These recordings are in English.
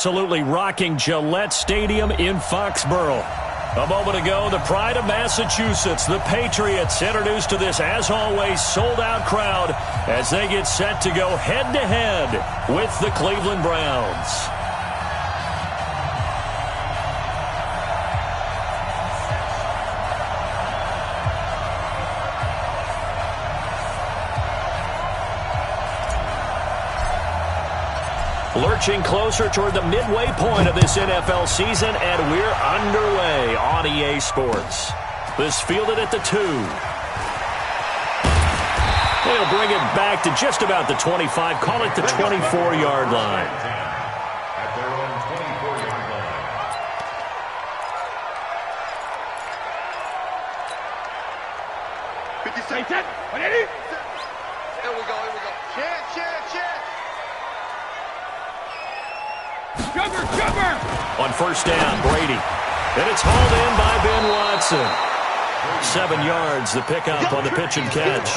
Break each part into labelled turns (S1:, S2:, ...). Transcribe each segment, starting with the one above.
S1: Absolutely rocking Gillette Stadium in Foxborough. A moment ago, the pride of Massachusetts, the Patriots, introduced to this, as always, sold-out crowd as they get set to go head-to-head with the Cleveland Browns. Lurching closer toward the midway point of this NFL season, and we're underway on EA Sports. This fielded at the 2. They'll bring it back to just about the 25, call it the 24-yard line.
S2: At their own 24-yard line.
S3: Here we go. Chance.
S4: Jumper!
S1: On first down, Brady. And it's hauled in by Ben Watson. 7 yards, the pickup on the pitch and catch.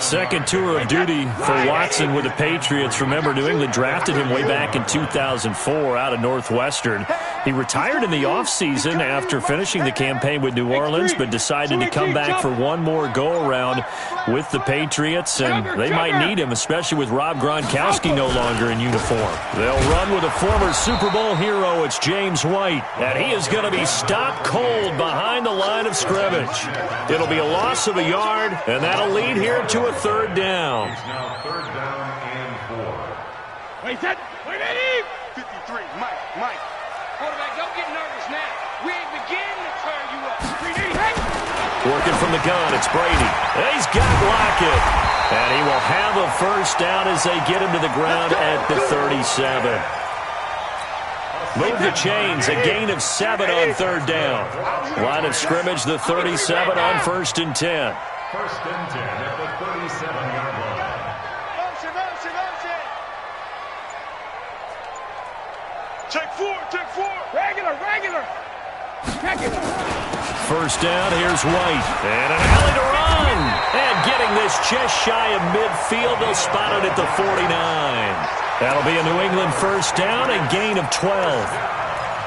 S1: Second tour of duty for Watson with the Patriots. Remember, New England drafted him way back in 2004 out of Northwestern. He retired in the offseason after finishing the campaign with New Orleans, but decided to come back for one more go-around with the Patriots, and they might need him, especially with Rob Gronkowski no longer in uniform. They'll run with a former Super Bowl hero. It's James White, and he is going to be stopped cold behind the line of scrimmage. It'll be a loss of a yard, and that'll lead here to a third down.
S2: It's now third down and 4.
S4: Wait, ready?
S3: 53, Mike.
S4: Quarterback, don't get nervous now. We ain't beginning to turn you up.
S1: Working from the gun, it's Brady. And he's got Lockett. And he will have a first down as they get him to the ground at the 37. Move the chains, a gain of 7 on third down. Line of scrimmage, the 37 on first and 10.
S2: First and 10 at the 37-yard line.
S3: Motion. Take four.
S4: Regular. Check it.
S1: First down, here's White. And an alley to run. And getting this just shy of midfield, they'll spot it at the 49. That'll be a New England first down, a gain of 12.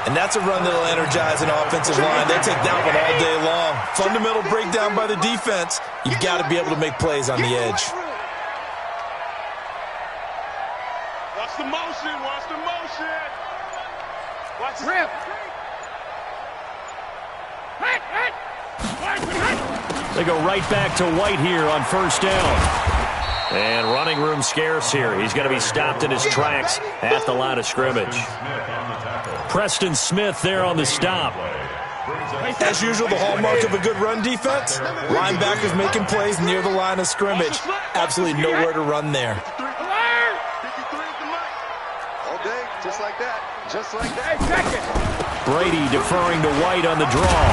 S5: And that's a run that'll energize an offensive line. They'll take that one all day long. Fundamental breakdown by the defense. You've got to be able to make plays on the edge.
S3: Watch the motion. Watch the
S4: Rip.
S1: They go right back to White here on first down. And running room scarce here. He's going to be stopped in his tracks at the line of scrimmage. Preston Smith there on the stop.
S5: As usual, the hallmark of a good run defense, linebackers making plays near the line of scrimmage. Absolutely nowhere to run there.
S3: 53 is the Mike. All day, just like that.
S4: Check it.
S1: Brady deferring to White on the draw.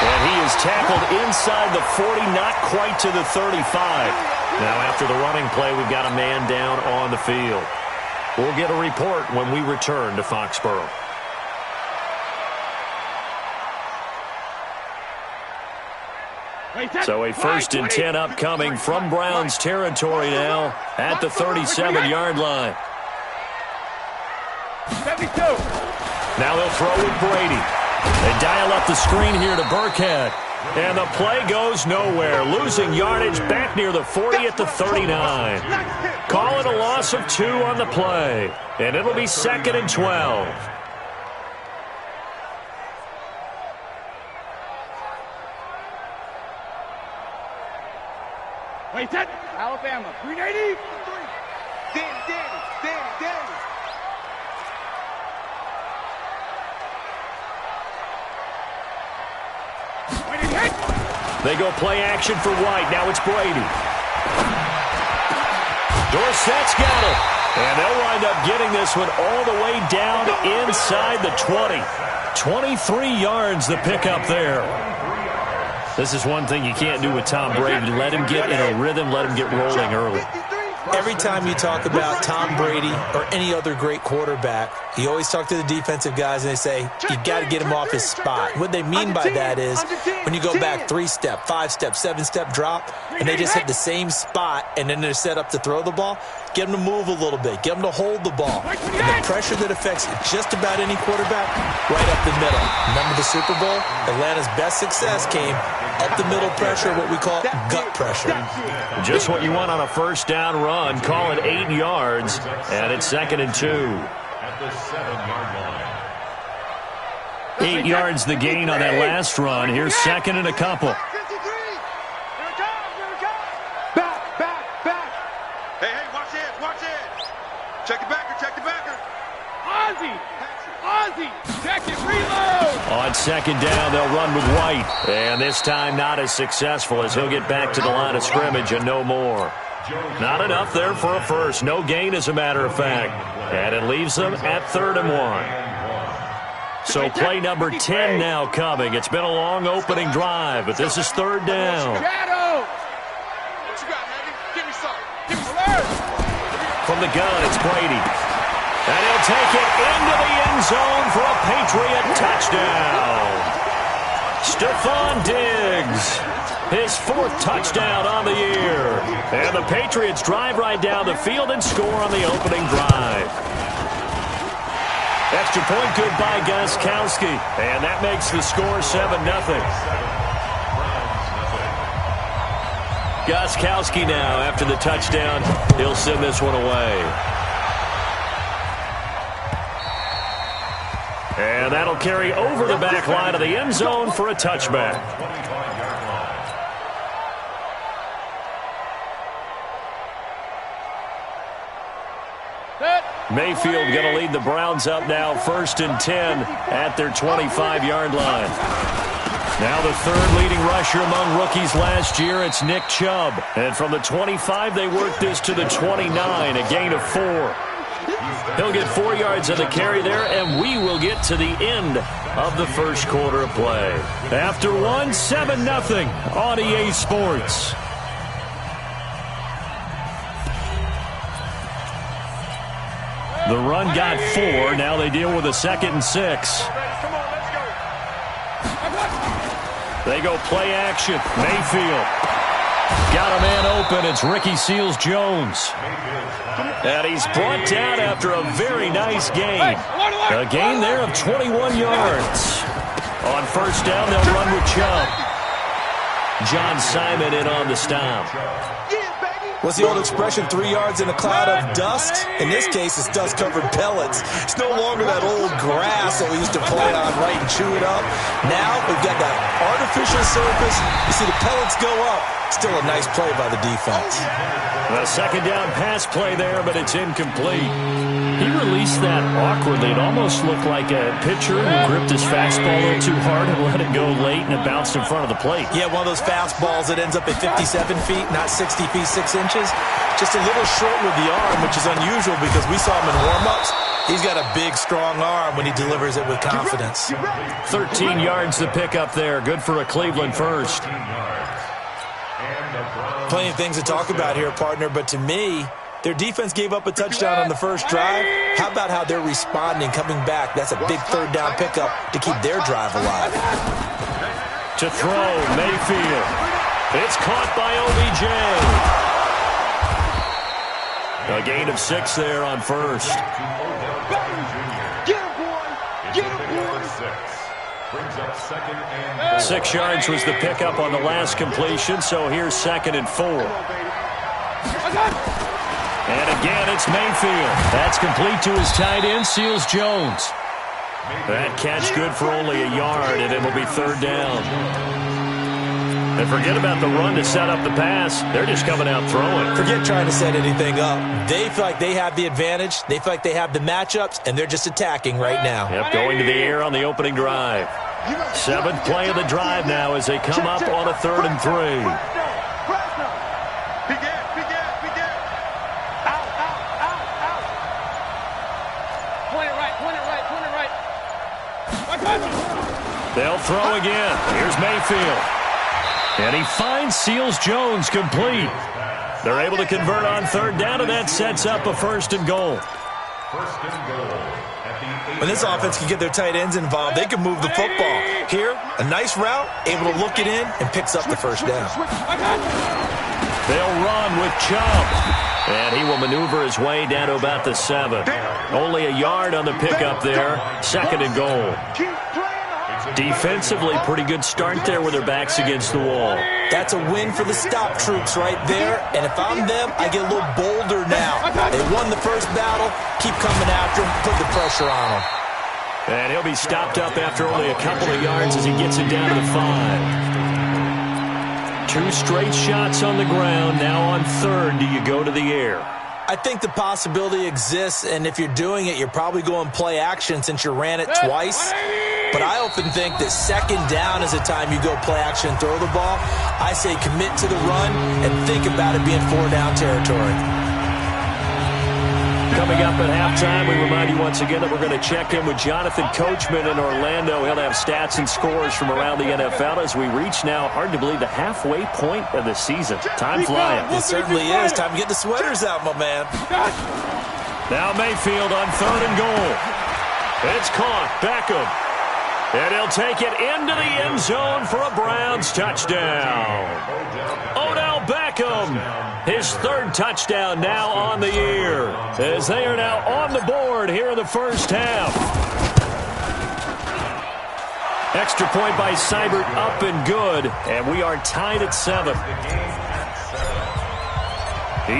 S1: And he is tackled inside the 40, not quite to the 35. Now after the running play, we've got a man down on the field. We'll get a report when we return to Foxborough. So a first and 10 upcoming from Browns territory now at the 37-yard line.
S4: 72.
S1: Now they'll throw with Brady. They dial up the screen here to Burkhead. And the play goes nowhere. Losing yardage back near the 40 at the 39. Call it a loss of 2 on the play. And it'll be 2nd and 12.
S4: Wait, that. Alabama. 380.
S3: Danny.
S1: They go play action for White. Now it's Brady. Dorsett's got it. And they'll wind up getting this one all the way down inside the 20. 23 yards the pickup there. This is one thing you can't do with Tom Brady. Let him get in a rhythm, let him get rolling early.
S5: Every time you talk about Tom Brady or any other great quarterback, you always talk to the defensive guys and they say, you've got to get him off his spot. What they mean by that is when you go back 3-step, 5-step, 7-step drop, and they just hit the same spot, and then they're set up to throw the ball, get them to move a little bit, get them to hold the ball. And the pressure that affects just about any quarterback, right up the middle. Remember the Super Bowl? Atlanta's best success came up the middle pressure, what we call gut pressure.
S1: Just what you want on a first down run. Call it 8 yards, and it's 2nd and 2.
S2: At the 7-yard line.
S1: 8 yards the gain on that last run. Here's 2nd and a couple.
S3: Hey, watch it. Check the backer.
S4: Ozzie, check it, reload.
S1: On 2nd down, they'll run with White. And this time not as successful as he'll get back to the line of scrimmage and no more. Not enough there for a first. No gain, as a matter of fact. And it leaves them at 3rd and 1. So play number 10 now coming. It's been a long opening drive, but this is 3rd down.
S4: Shadow.
S3: What you got, Maggie? Give me some.
S1: From the gun, it's Brady. And he'll take it into the end zone for a Patriot touchdown. Stephon Diggs, his 4th touchdown on the year. And the Patriots drive right down the field and score on the opening drive. Extra point good by Gostkowski. And that makes the score 7-0. Gostkowski now, after the touchdown, he'll send this one away. And that'll carry over the back line of the end zone for a touchback. Mayfield going to lead the Browns up now, 1st and 10 at their 25-yard line. Now the 3rd leading rusher among rookies last year, it's Nick Chubb. And from the 25, they work this to the 29, a gain of 4. He'll get 4 yards on the carry there, and we will get to the end of the first quarter of play. After 7-0 on EA Sports. The run got 4. Now they deal with a 2nd and 6. They go play action. Mayfield. Got a man open. It's Ricky Seals-Jones. And he's brought down after a very nice gain. A gain there of 21 yards. On 1st down, they'll run with Chubb. John Simon in on the stop.
S5: What's the old expression, 3 yards in a cloud of dust? In this case, it's dust-covered pellets. It's no longer that old grass that we used to play on, right, and chew it up. Now we've got that artificial surface. You see the pellets go up. Still a nice play by the defense.
S1: A 2nd down pass play there, but it's incomplete. He released that awkwardly. It almost looked like a pitcher who gripped his fastball a little too hard and let it go late, and it bounced in front of the plate.
S5: Yeah, one of those fastballs that ends up at 57 feet, not 60 feet 6 inches. Just a little short with the arm, which is unusual because we saw him in warm-ups. He's got a big, strong arm when he delivers it with confidence.
S1: 13 yards to pick up there. Good for a Cleveland first.
S5: Plenty of things to talk about here, partner, but to me, their defense gave up a touchdown on the first drive. How about how they're responding, coming back? That's a big 3rd down pickup to keep their drive alive.
S1: To throw, Mayfield. It's caught by OBJ. A gain of 6 there on 1st.
S3: Get him, boy. Get him, boy.
S1: 6 yards was the pickup on the last completion, so here's 2nd and 4. And again, it's Mayfield. That's complete to his tight end, Seals-Jones. That catch good for only a yard, and it'll be 3rd down. And forget about the run to set up the pass. They're just coming out throwing.
S5: Forget trying to set anything up. They feel like they have the advantage. They feel like they have the matchups, and they're just attacking right now.
S1: Yep, going to the air on the opening drive. 7th play of the drive now as they come up on a 3rd and 3. They'll throw again. Here's Mayfield. And he finds Seals-Jones complete. They're able to convert on 3rd down, and that sets up a 1st and goal.
S5: When this offense can get their tight ends involved, they can move the football. Here, a nice route, able to look it in, and picks up the 1st down.
S1: They'll run with Chubb. And he will maneuver his way down to about the 7. Only a yard on the pickup there. 2nd and goal. Defensively, pretty good start there with their backs against the wall.
S5: That's a win for the stop troops right there. And if I'm them, I get a little bolder now. They won the first battle. Keep coming after them. Put the pressure on them.
S1: And he'll be stopped up after only a couple of yards as he gets it down to the 5. 2 straight shots on the ground. Now on 3rd, do you go to the air?
S5: I think the possibility exists, and if you're doing it, you're probably going play action since you ran it twice. But I often think that 2nd down is the time you go play action and throw the ball. I say commit to the run and think about it being 4-down territory.
S1: Coming up at halftime, we remind you once again that we're going to check in with Jonathan Coachman in Orlando. He'll have stats and scores from around the NFL as we reach now, hard to believe, the halfway point of the season. Time flying.
S5: It certainly is. Time to get the sweaters out, my man.
S1: Now Mayfield on 3rd and goal. It's caught. Beckham. And he'll take it into the end zone for a Browns touchdown. Odell Beckham, his 3rd touchdown now on the year, as they are now on the board here in the first half. Extra point by Seibert, up and good, and we are tied at 7.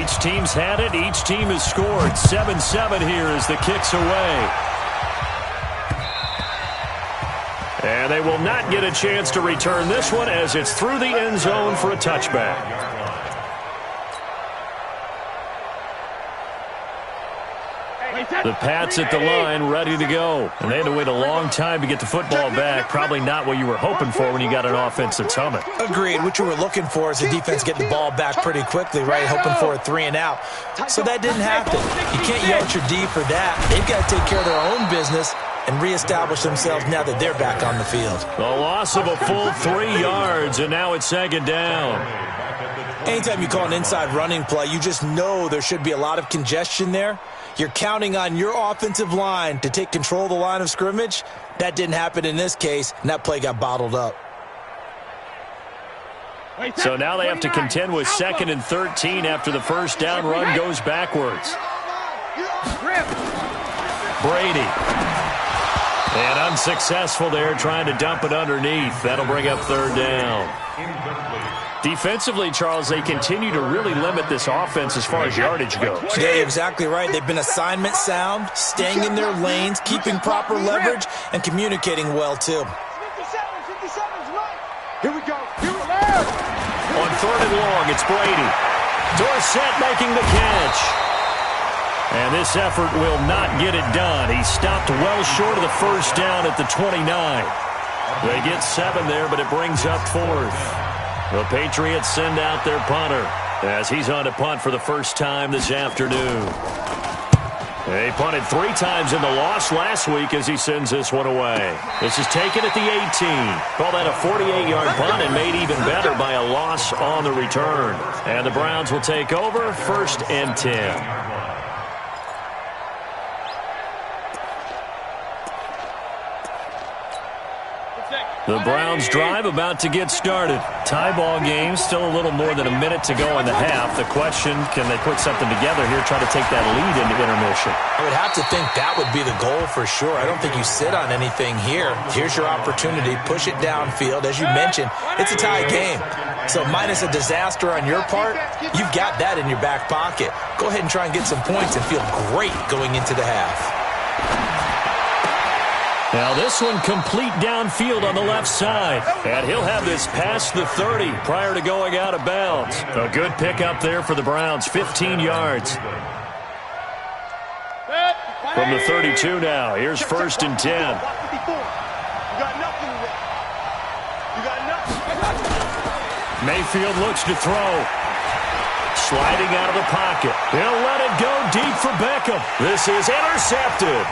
S1: Each team's had it. Each team has scored. 7-7 here as the kick's away. And they will not get a chance to return this one as it's through the end zone for a touchback. The Pats at the line, ready to go. And they had to wait a long time to get the football back. Probably not what you were hoping for when you got an offense that's humming.
S5: Agreed. What you were looking for is the defense getting the ball back pretty quickly, right? Hoping for a 3 and out. So that didn't happen. You can't yell at your D for that. They've got to take care of their own business and reestablish themselves now that they're back on the field.
S1: A loss of a full 3 yards, and now it's 2nd down.
S5: Anytime you call an inside running play, you just know there should be a lot of congestion there. You're counting on your offensive line to take control of the line of scrimmage. That didn't happen in this case, and that play got bottled up.
S1: So now they have to contend with 2nd and 13 after the first down run goes backwards. Brady. And unsuccessful there, trying to dump it underneath. That'll bring up 3rd down. Defensively, Charles, they continue to really limit this offense as far as yardage goes.
S5: Yeah, you're exactly right. They've been assignment sound, staying in their lanes, keeping proper leverage, and communicating well, too.
S3: 57's right. Here we go.
S1: On 3rd and long, it's Brady. Dorsett making the catch. And this effort will not get it done. He stopped well short of the first down at the 29. They get 7 there, but it brings up 4th. The Patriots send out their punter as he's on to punt for the first time this afternoon. They punted 3 times in the loss last week as he sends this one away. This is taken at the 18. Call that a 48-yard punt and made even better by a loss on the return. And the Browns will take over 1st and 10. The Browns drive about to get started. Tie ball game, still a little more than a minute to go in the half. The question, can they put something together here, try to take that lead into intermission?
S5: I would have to think that would be the goal for sure. I don't think you sit on anything here. Here's your opportunity. Push it downfield. As you mentioned, it's a tie game. So minus a disaster on your part, you've got that in your back pocket. Go ahead and try and get some points and feel great going into the half.
S1: Now this one complete downfield on the left side. And he'll have this past the 30 prior to going out of bounds. A good pickup there for the Browns, 15 yards. From the 32 now, here's 1st and 10. Mayfield looks to throw. Sliding out of the pocket. He'll let it go deep for Beckham. This is intercepted.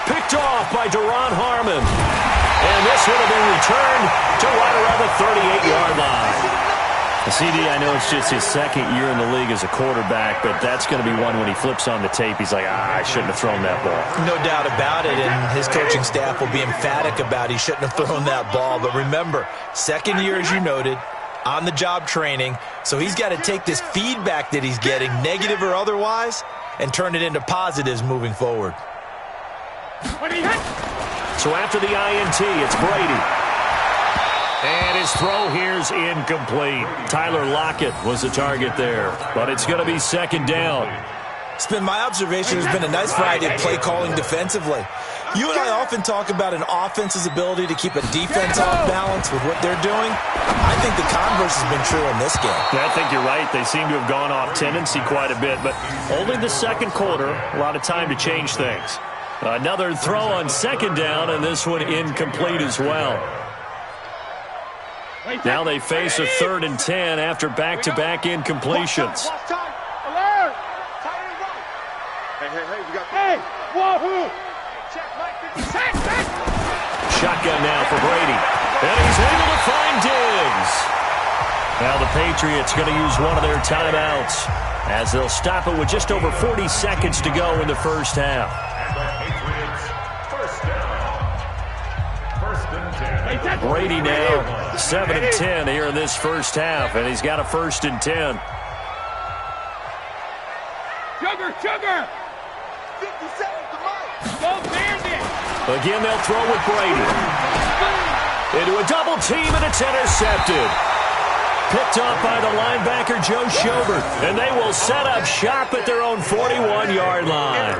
S1: Picked off by Deron Harmon. And this would have been returned to right around the 38-yard line. CD, I know it's just his 2nd year in the league as a quarterback, but that's going to be one when he flips on the tape, he's like, I shouldn't have thrown that ball.
S5: No doubt about it, and his coaching staff will be emphatic about he shouldn't have thrown that ball. But remember, 2nd year, as you noted, on-the-job training, so he's got to take this feedback that he's getting, negative or otherwise, and turn it into positives moving forward.
S1: So after the INT, it's Brady. And his throw here's incomplete. Tyler Lockett was the target there, but it's going to be second down.
S5: It's been my observation there's been a nice variety of play calling defensively. You and I often talk about an offense's ability to keep a defense off balance with what they're doing. I think the converse has been true in this game.
S1: Yeah, I think you're right. They seem to have gone off tendency quite a bit, but only the second quarter, a lot of time to change things. Another throw on second down, and this one incomplete as well. Now they face a 3rd and 10 after back-to-back incompletions. Shotgun now for Brady. And he's able to find Diggs. Now the Patriots going to use one of their timeouts as they'll stop it with just over 40 seconds to go in the first half. Brady now 7 and 10 here in this first half, and he's got a 1st and 10.
S4: Sugar!
S3: 50 seconds to Mike.
S4: Go Bandit!
S1: Again, they'll throw with Brady. Into a double team, and it's intercepted. Picked up by the linebacker, Joe Schobert. And they will set up shop at their own 41-yard line.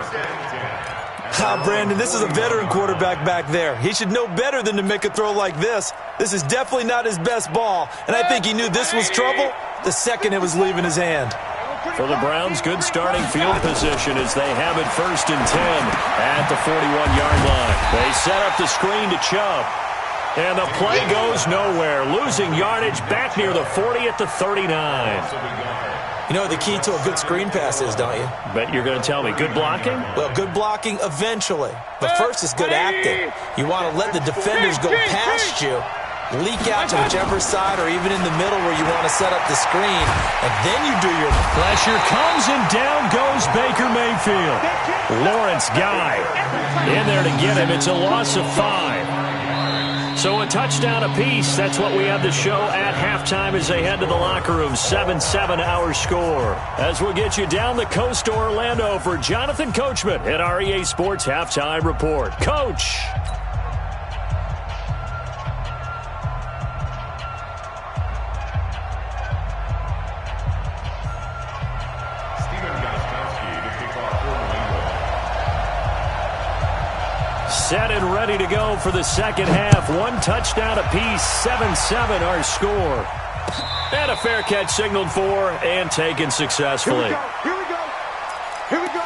S5: Brandon, this is a veteran quarterback back there. He should know better than to make a throw like this. This is definitely not his best ball, and I think he knew this was trouble the second it was leaving his hand.
S1: For the Browns, good starting field position as they have it 1st and 10 at the 41-yard line. They set up the screen to Chubb. And the play goes nowhere. Losing yardage back near the 40 at the 39.
S5: You know what the key to a good screen pass is, don't you?
S1: Bet you're going to tell me. Good blocking?
S5: Well, good blocking eventually. But first is good acting. You want to let the defenders go past you, leak out to whichever side or even in the middle where you want to set up the screen, and then you do your...
S1: Pressure comes, and down goes Baker Mayfield. Lawrence Guy in there to get him. It's a loss of 5. So a touchdown apiece. That's what we have to show at halftime as they head to the locker room. 7-7 our score. As we'll get you down the coast to Orlando for Jonathan Coachman at our EA Sports Halftime Report. Coach! Set and ready to go for the second half. One touchdown apiece, 7-7 our score. And a fair catch signaled for and taken successfully.
S3: Here we go.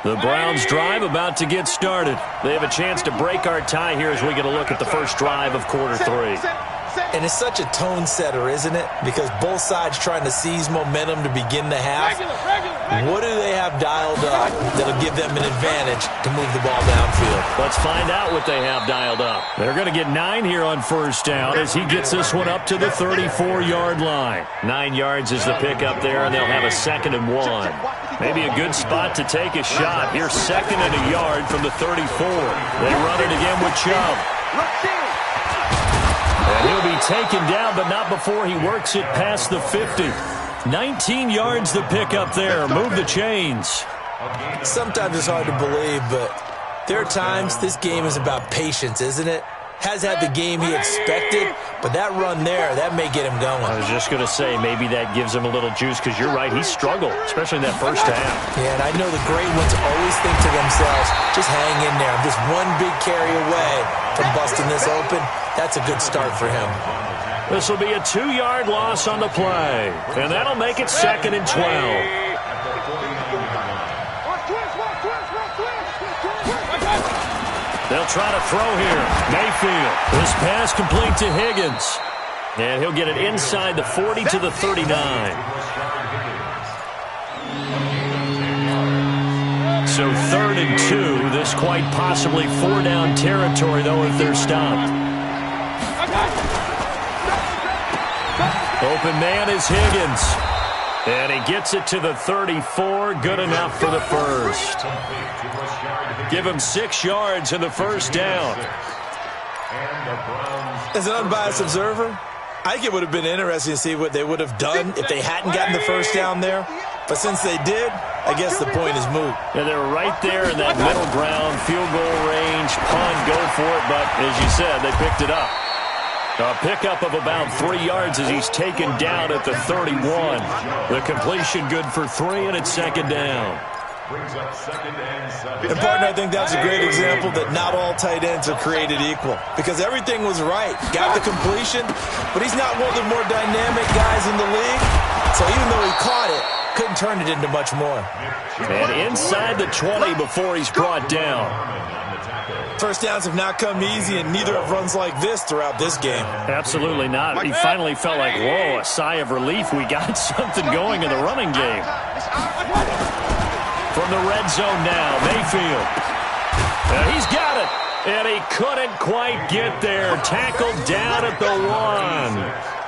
S1: The Browns drive about to get started. They have a chance to break our tie here as we get a look at the first drive of quarter 3.
S5: And it's such a tone setter, isn't it? Because both sides trying to seize momentum to begin the half. What do they have dialed up that'll give them an advantage to move the ball downfield?
S1: Let's find out what they have dialed up. They're going to get 9 here on first down as he gets this one up to the 34-yard line. 9 yards is the pickup there, and they'll have a 2nd and 1. Maybe a good spot to take a shot. Here's 2nd and a yard from the 34. They run it again with Chubb. And he'll be taken down, but not before he works it past the 50. 19 yards the pickup there. Move the chains.
S5: Sometimes it's hard to believe, but there are times this game is about patience, isn't it? Has had the game he expected, but that run there, that may get him going.
S1: I was just going to say, maybe that gives him a little juice, because you're right, he struggled, especially in that first half.
S5: Yeah, and I know the great ones always think to themselves, just hang in there. I'm just one big carry away from busting this open. That's a good start for him.
S1: This will be a 2-yard loss on the play, and that'll make it 2nd and 12. They'll try to throw here. Mayfield. This pass complete to Higgins. And he'll get it inside the 40 to the 39. So 3rd and 2. This quite possibly 4-down territory, though, if they're stopped. Open man is Higgins. And he gets it to the 34. Good enough for the first. Give him 6 yards in the first down.
S5: As an unbiased observer, I think it would have been interesting to see what they would have done if they hadn't gotten the first down there. But since they did, I guess the point is moot.
S1: Yeah, they were right there in that middle ground, field goal range, punt, go for it. But as you said, they picked it up. A pickup of about 3 yards as he's taken down at the 31. The completion good for 3, and it's second down.
S5: And, partner, I think that's a great example that not all tight ends are created equal. Because everything was right. Got the completion, but he's not one of the more dynamic guys in the league. So even though he caught it, couldn't turn it into much more.
S1: And inside the 20 before he's brought down.
S5: First downs have not come easy, and neither have runs like this throughout this game.
S1: Absolutely not. He finally felt like, whoa, a sigh of relief. We got something going in the running game. From the red zone now, Mayfield. He's got it. And he couldn't quite get there. Tackled down at the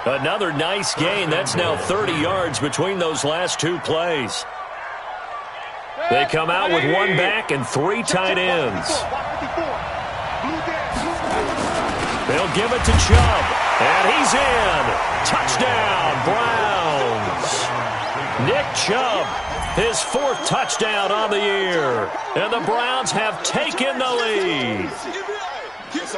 S1: 1. Another nice gain. That's now 30 yards between those last 2 plays. They come out with 1 back and 3 tight ends. They'll give it to Chubb. And he's in. Touchdown, Browns. Nick Chubb, his 4th touchdown on the year. And the Browns have taken the lead.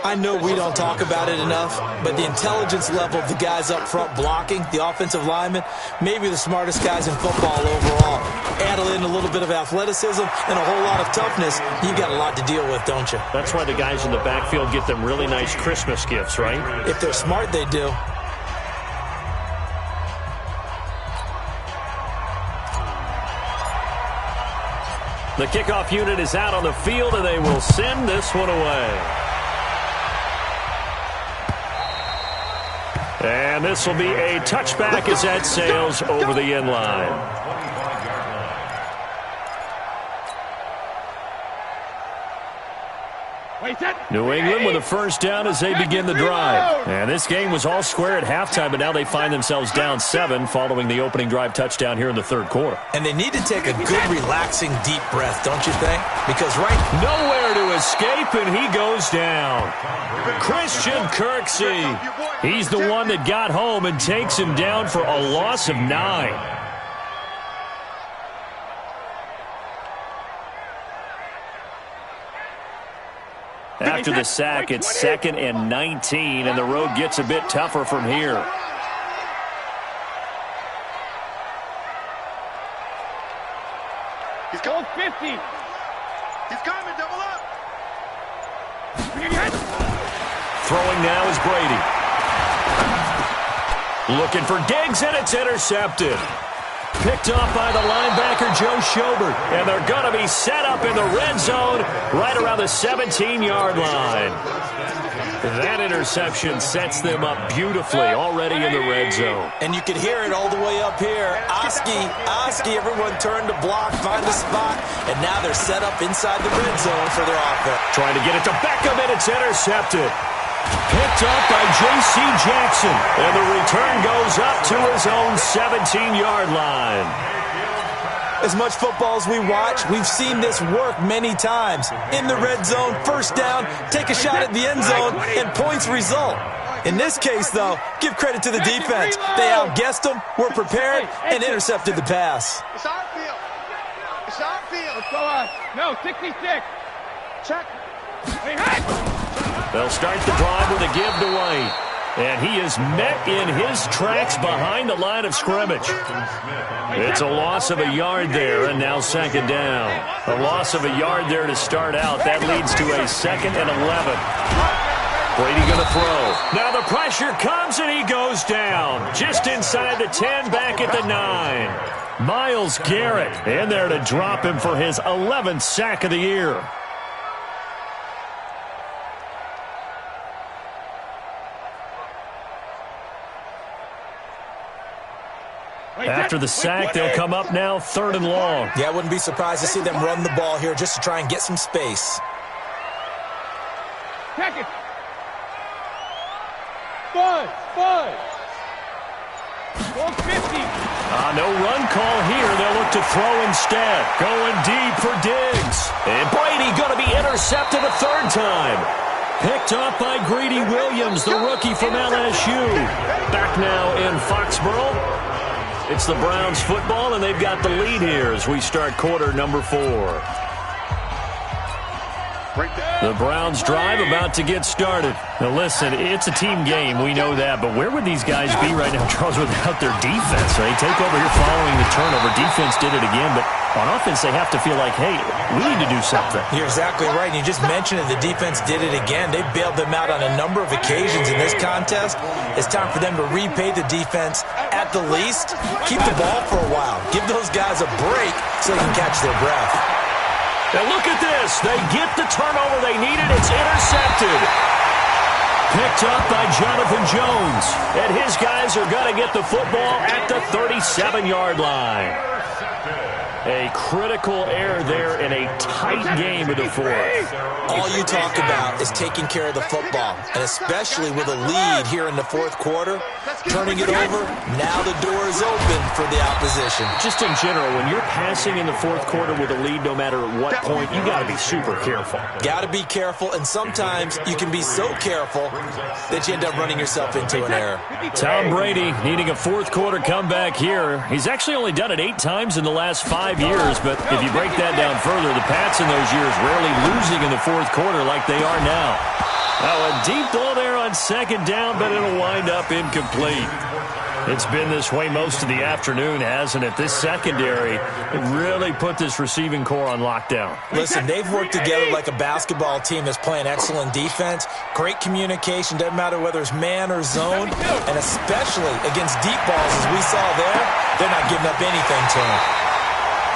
S5: I know we don't talk about it enough, but the intelligence level of the guys up front blocking, the offensive linemen, maybe the smartest guys in football overall. Add in a little bit of athleticism and a whole lot of toughness, you got a lot to deal with, don't you?
S1: That's why the guys in the backfield get them really nice Christmas gifts, right?
S5: If they're smart, they do.
S1: The kickoff unit is out on the field, and they will send this one away. And this will be a touchback as that sails over the end line. New England with a first down as they begin the drive. And this game was all square at halftime, but now they find themselves down 7 following the opening drive touchdown here in the 3rd quarter.
S5: And they need to take a good, relaxing, deep breath, don't you think? Because
S1: nowhere to escape, and he goes down. Christian Kirksey. He's the one that got home and takes him down for a loss of 9. After the sack, it's 2nd and 19, and the road gets a bit tougher from here.
S4: He's going 50.
S3: He's coming, double up.
S1: Throwing now is Brady. Looking for Diggs, and it's intercepted. Picked off by the linebacker, Joe Schobert. And they're going to be set up in the red zone right around the 17-yard line. That interception sets them up beautifully already in the red zone.
S5: And you could hear it all the way up here. Oski, everyone turned to block, find a spot, and now they're set up inside the red zone for their offense.
S1: Trying to get it to Beckham, and it's intercepted. Picked up by J.C. Jackson, and the return goes up to his own 17-yard line.
S5: As much football as we watch, we've seen this work many times. In the red zone, first down, take a shot at the end zone, and points result. In this case, though, give credit to the defense. They outguessed them, were prepared, and intercepted the pass.
S3: It's our field. It's our field.
S4: Let's go on. No, 66.
S3: Check.
S1: They'll start the drive with a give to White. And he is met in his tracks behind the line of scrimmage. It's a loss of a yard there, and now 2nd down. A loss of a yard there to start out. That leads to a 2nd and 11. Brady going to throw. Now the pressure comes, and he goes down. Just inside the 10, back at the 9. Myles Garrett in there to drop him for his 11th sack of the year. After the sack, they'll come up now 3rd and long.
S5: Yeah, I wouldn't be surprised to see them run the ball here just to try and get some space.
S4: Check it. 5.
S1: No run call here. They'll look to throw instead. Going deep for Diggs. And Brady going to be intercepted a third time. Picked off by Greedy Williams, the rookie from LSU. Back now in Foxborough. It's the Browns football, and they've got the lead here as we start quarter number 4. The Browns drive about to get started. Now, listen, it's a team game. We know that. But where would these guys be right now, Charles, without their defense? They take over here following the turnover. Defense did it again. But on offense, they have to feel like, hey, we need to do something.
S5: You're exactly right. You just mentioned it. The defense did it again. They bailed them out on a number of occasions in this contest. It's time for them to repay the defense at the least. Keep the ball for a while. Give those guys a break so they can catch their breath.
S1: Now look at this. They get the turnover they needed. It's intercepted. Picked up by Jonathan Jones. And his guys are going to get the football at the 37-yard line. A critical error there in a tight game of the fourth.
S5: All you talk about is taking care of the football, and especially with a lead here in the fourth quarter, turning it over, now the door is open for the opposition.
S1: Just in general, when you're passing in the fourth quarter with a lead, no matter at what point, you got to be super careful.
S5: Got to be careful, and sometimes you can be so careful that you end up running yourself into an error.
S1: Tom Brady needing a fourth quarter comeback here. He's actually only done it 8 times in the last 5 years, but if you break that down further, the Pats in those years rarely losing in the fourth quarter like they are now. Now a deep ball there on second down, but it'll wind up incomplete. It's been this way most of the afternoon, hasn't it? This secondary really put this receiving core on lockdown.
S5: Listen, they've worked together like a basketball team that's playing excellent defense. Great communication, doesn't matter whether it's man or zone, and especially against deep balls as we saw there, they're not giving up anything to them.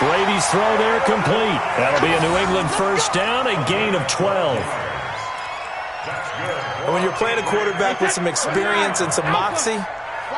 S1: Brady's throw there complete. That'll be a New England first down, a gain of 12.
S5: And when you're playing a quarterback with some experience and some moxie,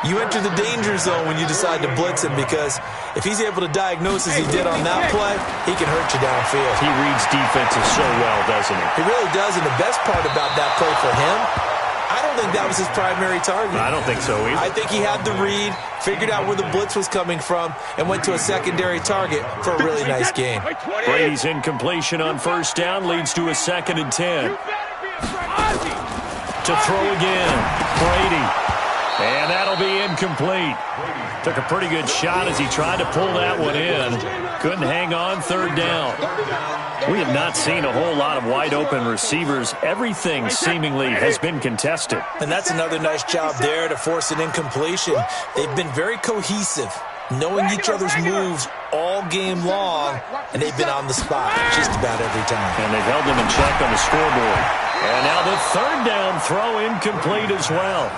S5: you enter the danger zone when you decide to blitz him, because if he's able to diagnose as he did on that play, he can hurt you downfield.
S1: He reads defenses so well, doesn't he?
S5: He really does, and the best part about that play for him, I don't think that was his primary target.
S1: I don't think so either.
S5: I think he had the read, figured out where the blitz was coming from, and went to a secondary target for a really nice game.
S1: Brady's incompletion on first down leads to a 2nd and 10. To throw again, Brady. And that'll be incomplete. Took a pretty good shot as he tried to pull that one in. Couldn't hang on, third down. We have not seen a whole lot of wide-open receivers. Everything seemingly has been contested.
S5: And that's another nice job there to force an incompletion. They've been very cohesive, knowing each other's moves all game long, and they've been on the spot just about every time.
S1: And they've held them in check on the scoreboard. And now the third down throw incomplete as well.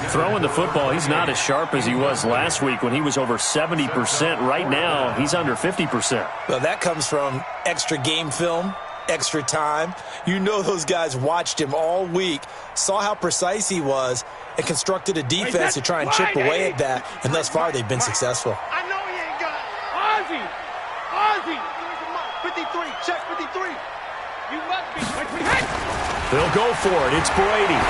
S1: Throwing the football, he's not as sharp as he was last week when he was over 70%. Right now, he's under 50%.
S5: Well, that comes from extra game film, extra time. You know those guys watched him all week, saw how precise he was, and constructed a defense to try and chip away at that, and thus far they've been successful.
S4: I know he ain't got it. Ozzy! 53, check 53. You must be.
S1: They'll go for it. It's Brady.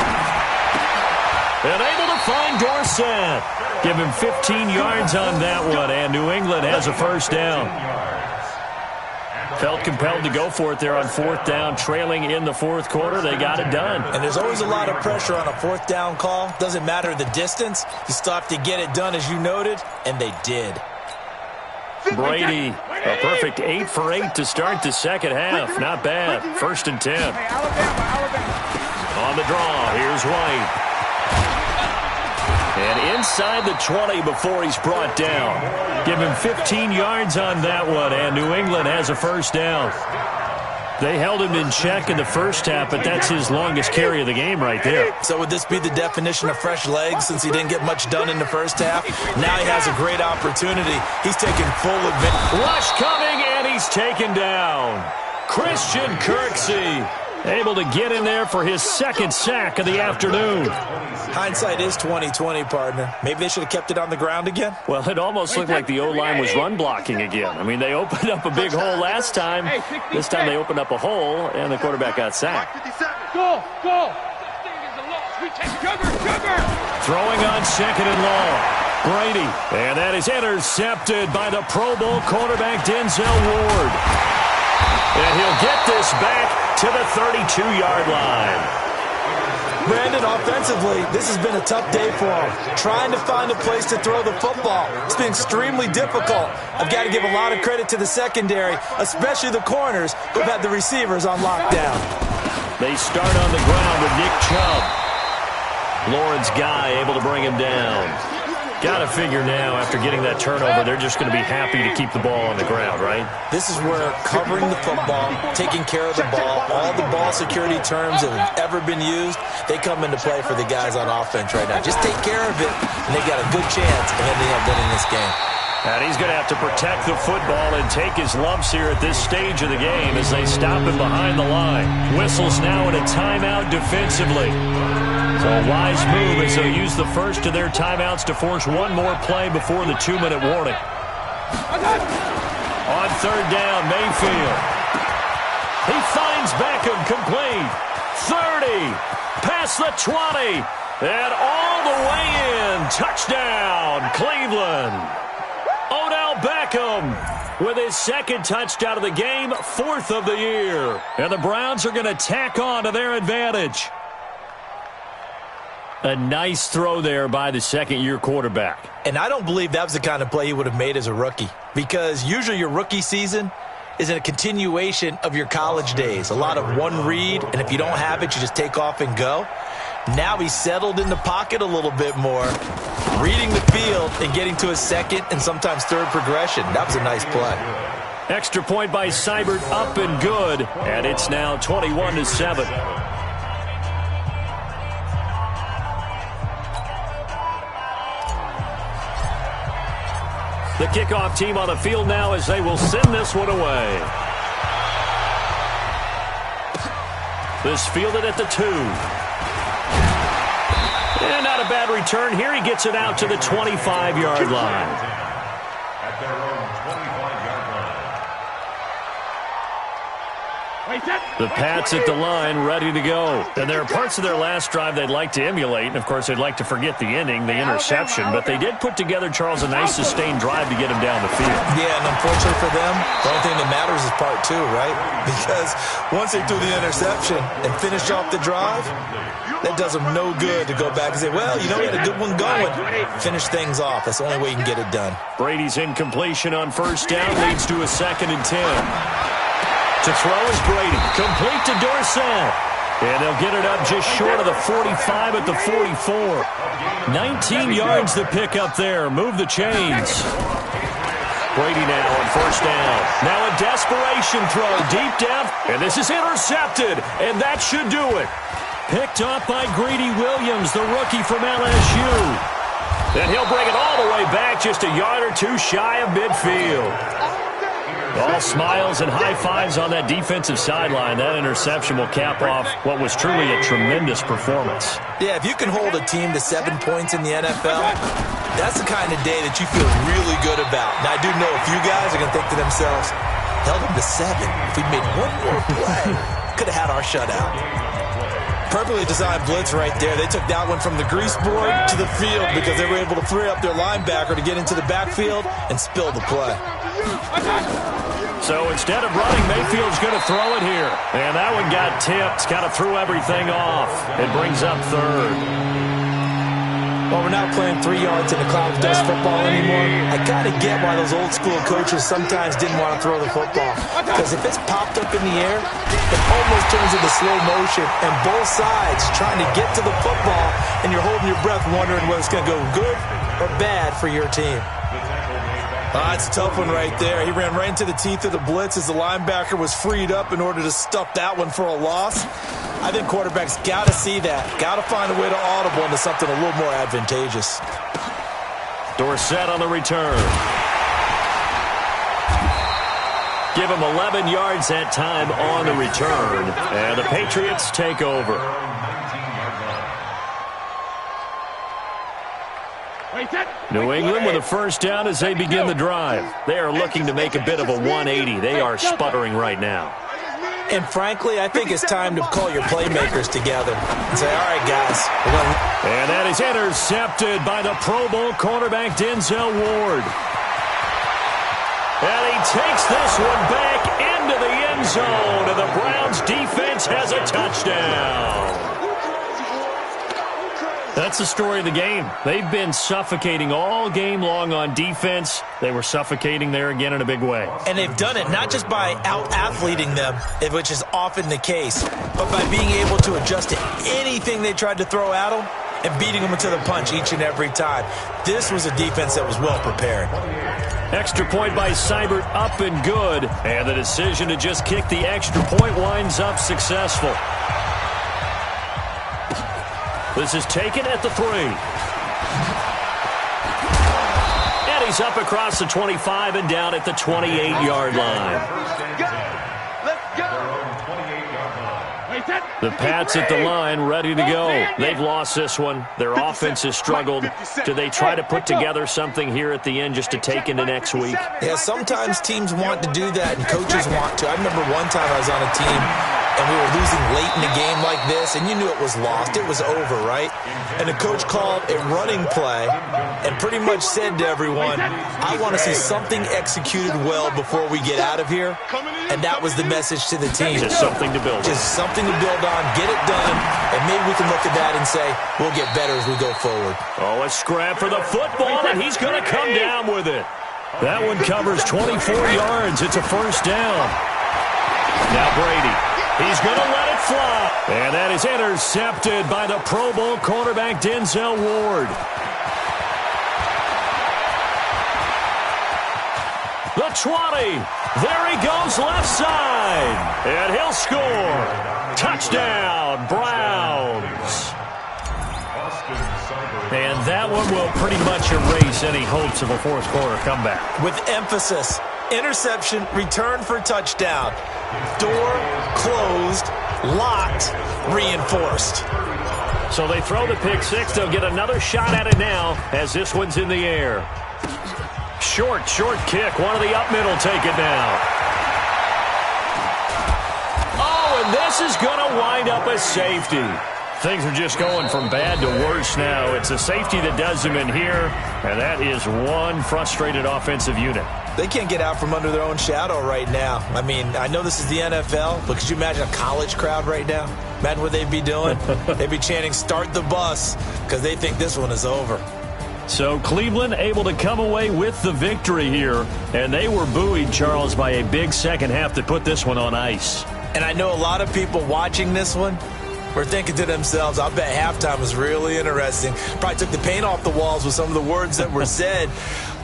S1: And able to find Dorsett. Give him 15 yards on that one, and New England has a first down. Felt compelled to go for it there on fourth down, trailing in the fourth quarter. They got it done.
S5: And there's always a lot of pressure on a fourth down call. Doesn't matter the distance. You still have to get it done, as you noted, and they did.
S1: Brady, a perfect 8 for 8 to start the second half. Not bad. 1st and 10. On the draw, here's White. And inside the 20 before he's brought down. Give him 15 yards on that one, and New England has a first down. They held him in check in the first half, but that's his longest carry of the game right there.
S5: So would this be the definition of fresh legs since he didn't get much done in the first half? Now he has a great opportunity. He's taking full advantage.
S1: Rush coming, and he's taken down. Christian Kirksey able to get in there for his 2nd sack of the afternoon.
S5: Hindsight is 20/20, partner. Maybe they should have kept it on the ground again.
S1: Well, it almost looked like the O-line was run blocking again. I mean, they opened up a big hole last time. This time they opened up a hole, and the quarterback got sacked.
S4: Go! This thing is a loss. We take sugar!
S1: Throwing on 2nd and long. Brady, and that is intercepted by the Pro Bowl quarterback Denzel Ward. And he'll get this back to the 32-yard line.
S5: Brandon, offensively, this has been a tough day for him. Trying to find a place to throw the football. It's been extremely difficult. I've got to give a lot of credit to the secondary, especially the corners who've had the receivers on lockdown.
S1: They start on the ground with Nick Chubb. Lawrence Guy able to bring him down. Got to figure now, after getting that turnover, they're just going to be happy to keep the ball on the ground, right?
S5: This is where covering the football, taking care of the ball, all the ball security terms that have ever been used, they come into play for the guys on offense right now. Just take care of it, and they've got a good chance of ending up winning this game.
S1: And he's going to have to protect the football and take his lumps here at this stage of the game as they stop him behind the line. Whistles now in a timeout defensively. So a wise move as they'll use the first of their timeouts to force one more play before the 2-minute warning. On third down, Mayfield. He finds Beckham complete. 30, past the 20, and all the way in. Touchdown, Cleveland. Odell Beckham with his second touchdown of the game, 4th of the year. And the Browns are going to tack on to their advantage. A nice throw there by the second-year quarterback.
S5: And I don't believe that was the kind of play he would have made as a rookie, because usually your rookie season is a continuation of your college days. A lot of one read, and if you don't have it, you just take off and go. Now he's settled in the pocket a little bit more, reading the field and getting to his second and sometimes third progression. That was a nice play.
S1: Extra point by Seibert, up and good, and it's now 21-7. The kickoff team on the field now as they will send this one away. This fielded at the 2. And not a bad return here. He gets it out to the 25-yard line.
S2: At their own 25-yard line.
S1: The Pats at the line, ready to go. And there are parts of their last drive they'd like to emulate. And, of course, they'd like to forget the ending, the interception. But they did put together, Charles, a nice sustained drive to get him down the field.
S5: Yeah, and unfortunately for them, the only thing that matters is part 2, right? Because once they threw the interception and finished off the drive, that does them no good to go back and say, well, you know, we had a good one going. Finish things off. That's the only way you can get it done.
S1: Brady's incompletion on first down leads to a 2nd and 10. To throw is Brady. Complete to Dorsett. And they'll get it up just short of the 45 at the 44. 19 yards to pick up there. Move the chains. Brady now on first down. Now a desperation throw deep down. And this is intercepted. And that should do it. Picked up by Greedy Williams, the rookie from LSU. And he'll bring it all the way back just a yard or 2 shy of midfield. All smiles and high fives on that defensive sideline. That interception will cap off what was truly a tremendous performance.
S5: Yeah, if you can hold a team to 7 points in the NFL, that's the kind of day that you feel really good about. Now, I do know a few guys are going to think to themselves, held them to 7. If we made one more play, could have had our shutout. Perfectly designed blitz right there. They took that one from the grease board to the field because they were able to free up their linebacker to get into the backfield and spill the play.
S1: So instead of running, Mayfield's going to throw it here. And that one got tipped, kind of threw everything off. It brings up 3rd.
S5: Well, we're not playing 3 yards in a cloud of dust football anymore. I got to get why those old school coaches sometimes didn't want to throw the football. Because if it's popped up in the air, it almost turns into slow motion. And both sides trying to get to the football, and you're holding your breath wondering whether it's going to go good or bad for your team. That's a tough one right there. He ran right into the teeth of the blitz as the linebacker was freed up in order to stuff that one for a loss. I think quarterbacks got to see that. Got to find a way to audible into something a little more advantageous.
S1: Dorsett on the return. Give him 11 yards that time on the return. And the Patriots take over. New England with a first down as they begin the drive. They are looking to make a bit of a 180. They are sputtering right now.
S5: And frankly, I think it's time to call your playmakers together and say, all right, guys.
S1: And that is intercepted by the Pro Bowl cornerback Denzel Ward. And he takes this one back into the end zone, and the Browns defense has a touchdown. That's the story of the game. They've been suffocating all game long on defense. They were suffocating there again in a big way.
S5: And they've done it not just by out-athleting them, which is often the case, but by being able to adjust to anything they tried to throw at them and beating them to the punch each and every time. This was a defense that was well prepared.
S1: Extra point by Seibert, up and good. And the decision to just kick the extra point winds up successful. This is taken at the 3. And he's up across the 25 and down at the 28-yard line.
S4: Let's go.
S1: The Pats at the line, ready to go. They've lost this one. Their offense has struggled. Do they try to put together something here at the end just to take into next week?
S5: Yeah, sometimes teams want to do that, and coaches want to. I remember one time I was on a team, and we were losing late in a game like this, and you knew it was lost. It was over, right? And the coach called a running play and pretty much said to everyone, I want to see something executed well before we get out of here. And that was the message to the team.
S1: Just something to build on.
S5: Just something to build on, get it done, and maybe we can look at that and say, we'll get better as we go forward.
S1: Oh, a scrap for the football, and he's going to come down with it. That one covers 24 yards. It's a first down. Now Brady. He's going to let it fly. And that is intercepted by the Pro Bowl cornerback Denzel Ward. The 20. There he goes left side. And he'll score. Touchdown, Browns. And that one will pretty much erase any hopes of a fourth quarter comeback.
S5: With emphasis. Interception, return for touchdown. Door closed, locked, reinforced.
S1: So they throw the pick six. They'll get another shot at it now as this one's in the air. Short kick. One of the up middle take it now. Oh, and this is going to wind up a safety. Things are just going from bad to worse now. It's a safety that does him in here, and that is one frustrated offensive unit.
S5: They can't get out from under their own shadow right now. I mean, I know this is the NFL, but could you imagine a college crowd right now? Imagine what they'd be doing. They'd be chanting, start the bus, because they think this one is over.
S1: So Cleveland able to come away with the victory here, and they were buoyed, Charles, by a big second half that put this one on ice.
S5: And I know a lot of people watching this one were thinking to themselves, I bet halftime was really interesting. Probably took the paint off the walls with some of the words that were said.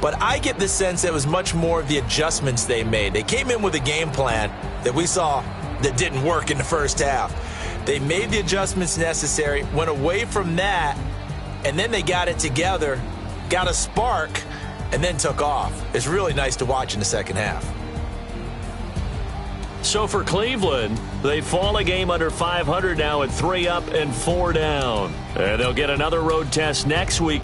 S5: But I get the sense it was much more of the adjustments they made. They came in with a game plan that we saw that didn't work in the first half. They made the adjustments necessary, went away from that, and then they got it together, got a spark, and then took off. It's really nice to watch in the second half.
S1: So for Cleveland, they fall a game under 500 now at 3 up and 4 down. And they'll get another road test next week.